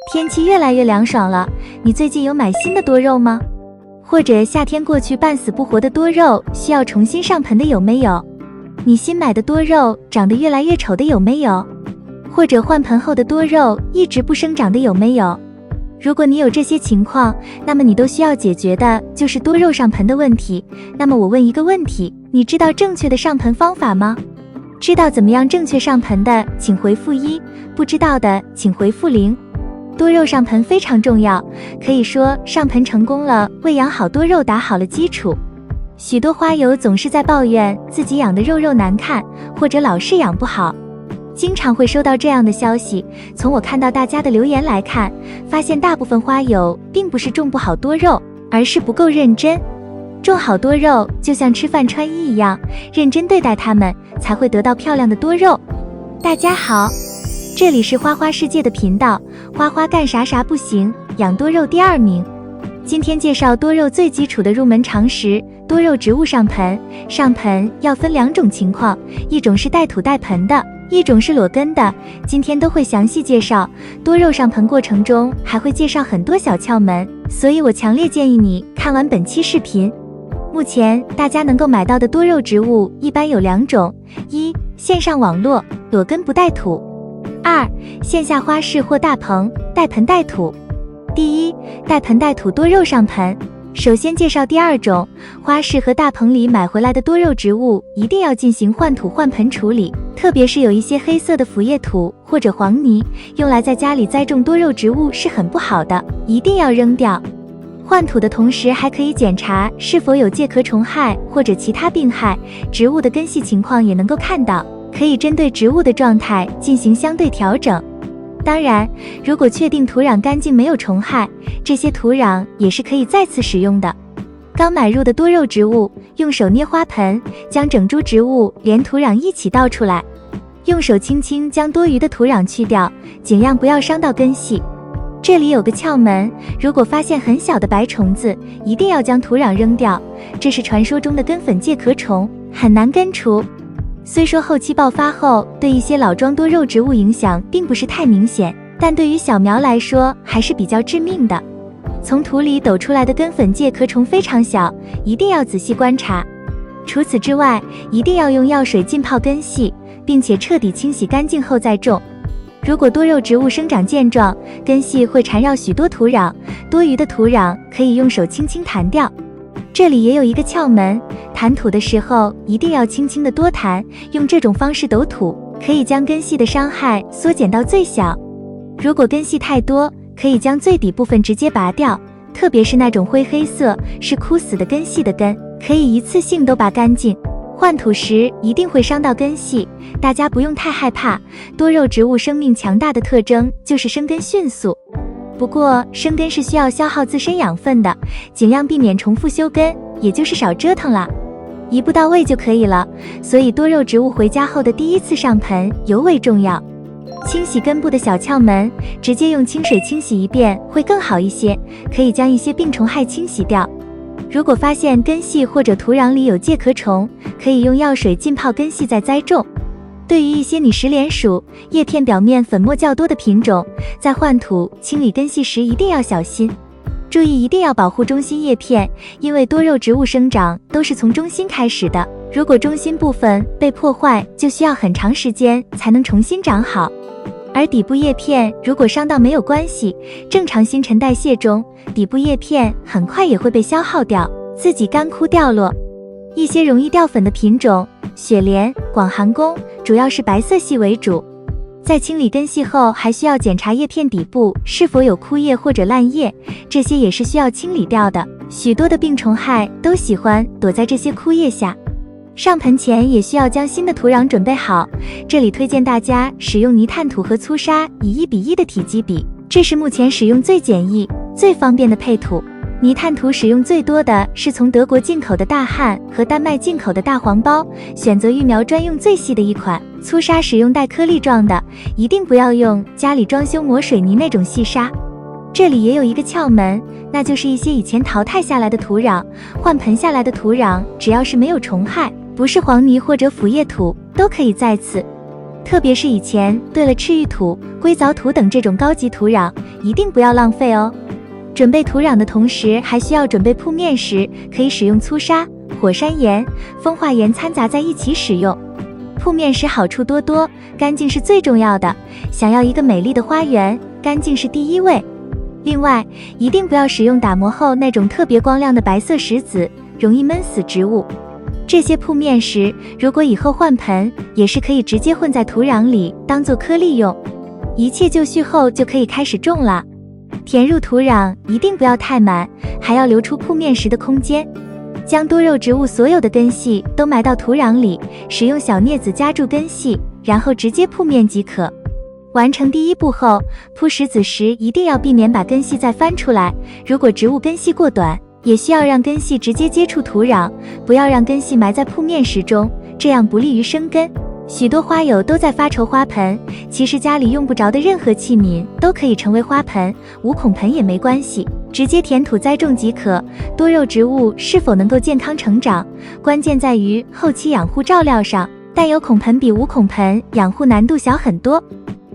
天气越来越凉爽了，你最近有买新的多肉吗？或者夏天过去半死不活的多肉需要重新上盆的有没有？你新买的多肉长得越来越丑的有没有？或者换盆后的多肉一直不生长的有没有？如果你有这些情况，那么你都需要解决的就是多肉上盆的问题。那么我问一个问题，你知道正确的上盆方法吗？知道怎么样正确上盆的请回复1，不知道的请回复0。多肉上盆非常重要，可以说上盆成功了，为养好多肉打好了基础。许多花友总是在抱怨自己养的肉难看，或者老是养不好。经常会收到这样的消息，从我看到大家的留言来看，发现大部分花友并不是种不好多肉，而是不够认真。种好多肉就像吃饭穿衣一样，认真对待它们，才会得到漂亮的多肉。大家好，这里是花花世界的频道，花花干啥啥不行，养多肉第2名。今天介绍多肉最基础的入门常识。多肉植物上盆，上盆要分2种情况，一种是带土带盆的，一种是裸根的，今天都会详细介绍。多肉上盆过程中还会介绍很多小窍门，所以我强烈建议你看完本期视频。目前大家能够买到的多肉植物一般有2种：一、线上网络，裸根不带土；二、线下花市或大棚，带盆带土。第一，带盆带土多肉上盆。首先介绍第2种，花市和大棚里买回来的多肉植物一定要进行换土换盆处理，特别是有一些黑色的腐叶土或者黄泥，用来在家里栽种多肉植物是很不好的，一定要扔掉。换土的同时还可以检查是否有介壳虫害或者其他病害，植物的根系情况也能够看到，可以针对植物的状态进行相对调整。当然，如果确定土壤干净没有虫害，这些土壤也是可以再次使用的。刚买入的多肉植物，用手捏花盆，将整株植物连土壤一起倒出来，用手轻轻将多余的土壤去掉，尽量不要伤到根系。这里有个窍门，如果发现很小的白虫子，一定要将土壤扔掉，这是传说中的根粉介壳虫，很难根除。虽说后期爆发后对一些老桩多肉植物影响并不是太明显，但对于小苗来说还是比较致命的。从土里抖出来的根粉介壳虫非常小，一定要仔细观察。除此之外，一定要用药水浸泡根系，并且彻底清洗干净后再种。如果多肉植物生长健壮，根系会缠绕许多土壤，多余的土壤可以用手轻轻弹掉。这里也有一个窍门，弹土的时候一定要轻轻的多弹，用这种方式抖土，可以将根系的伤害缩减到最小。如果根系太多，可以将最底部分直接拔掉，特别是那种灰黑色是枯死的根系的根，可以一次性都拔干净。换土时一定会伤到根系，大家不用太害怕，多肉植物生命强大的特征就是生根迅速。不过生根是需要消耗自身养分的，尽量避免重复修根，也就是少折腾了，一步到位就可以了。所以多肉植物回家后的第1次上盆尤为重要。清洗根部的小窍门，直接用清水清洗一遍会更好一些，可以将一些病虫害清洗掉。如果发现根系或者土壤里有介壳虫，可以用药水浸泡根系再栽种。对于一些拟石莲属叶片表面粉末较多的品种，在换土清理根系时一定要小心，注意一定要保护中心叶片，因为多肉植物生长都是从中心开始的，如果中心部分被破坏，就需要很长时间才能重新长好。而底部叶片如果伤到没有关系，正常新陈代谢中，底部叶片很快也会被消耗掉，自己干枯掉落。一些容易掉粉的品种，雪莲、广寒宫主要是白色系为主。在清理根系后，还需要检查叶片底部是否有枯叶或者烂叶，这些也是需要清理掉的。许多的病虫害都喜欢躲在这些枯叶下。上盆前也需要将新的土壤准备好，这里推荐大家使用泥炭土和粗沙以1:1的体积比，这是目前使用最简易、最方便的配土。泥炭土使用最多的是从德国进口的大汉和丹麦进口的大黄包，选择育苗专用最细的一款。粗沙使用带颗粒状的，一定不要用家里装修磨水泥那种细沙。这里也有一个窍门，那就是一些以前淘汰下来的土壤，换盆下来的土壤，只要是没有虫害，不是黄泥或者腐叶土，都可以再次特别是以前兑了赤玉土、硅藻土等这种高级土壤，一定不要浪费哦。准备土壤的同时，还需要准备铺面时，可以使用粗砂、火山岩、风化岩掺杂在一起使用。铺面时好处多多，干净是最重要的。想要一个美丽的花园，干净是第一位。另外，一定不要使用打磨后那种特别光亮的白色石子，容易闷死植物。这些铺面时，如果以后换盆，也是可以直接混在土壤里，当做颗粒用。一切就绪后就可以开始种了。填入土壤一定不要太满，还要留出铺面时的空间。将多肉植物所有的根系都埋到土壤里，使用小镊子夹住根系，然后直接铺面即可。完成第一步后，铺石子时一定要避免把根系再翻出来。如果植物根系过短，也需要让根系直接接触土壤，不要让根系埋在铺面石中，这样不利于生根。许多花友都在发愁花盆，其实家里用不着的任何器皿都可以成为花盆，无孔盆也没关系，直接填土栽种即可。多肉植物是否能够健康成长，关键在于后期养护照料上，但有孔盆比无孔盆养护难度小很多。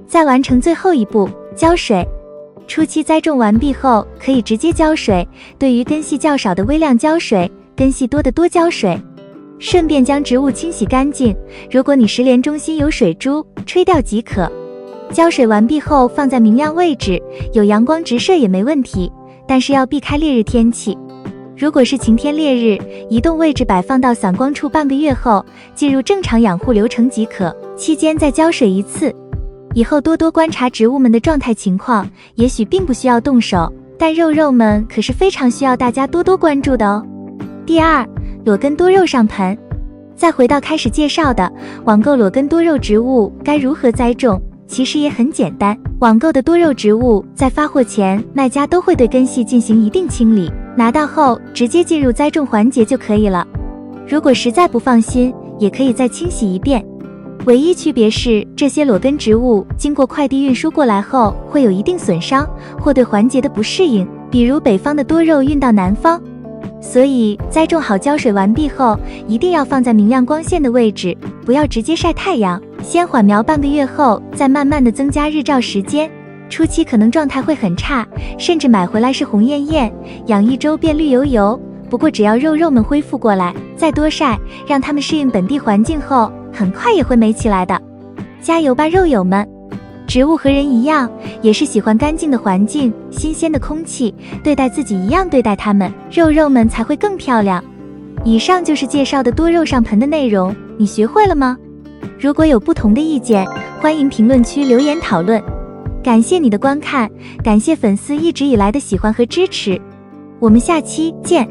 再完成最后一步，浇水。初期栽种完毕后，可以直接浇水，对于根系较少的微量浇水，根系多的多浇水。顺便将植物清洗干净，如果你石莲中心有水珠，吹掉即可。浇水完毕后放在明亮位置，有阳光直射也没问题，但是要避开烈日天气。如果是晴天烈日，移动位置摆放到散光处半个月后，进入正常养护流程即可，期间再浇水一次。以后多多观察植物们的状态情况，也许并不需要动手，但肉肉们可是非常需要大家多多关注的哦。第二，裸根多肉上盆。再回到开始介绍的网购裸根多肉植物该如何栽种，其实也很简单。网购的多肉植物在发货前，卖家都会对根系进行一定清理，拿到后直接进入栽种环节就可以了。如果实在不放心，也可以再清洗一遍。唯一区别是，这些裸根植物经过快递运输过来后，会有一定损伤或对环节的不适应，比如北方的多肉运到南方。所以栽种好浇水完毕后，一定要放在明亮光线的位置，不要直接晒太阳，先缓苗半个月后，再慢慢的增加日照时间。初期可能状态会很差，甚至买回来是红艳艳，养一周变绿油油。不过只要肉肉们恢复过来，再多晒，让它们适应本地环境后，很快也会美起来的。加油吧，肉友们！植物和人一样，也是喜欢干净的环境、新鲜的空气，对待自己一样对待它们，肉肉们才会更漂亮。以上就是介绍的多肉上盆的内容，你学会了吗？如果有不同的意见，欢迎评论区留言讨论。感谢你的观看，感谢粉丝一直以来的喜欢和支持，我们下期见。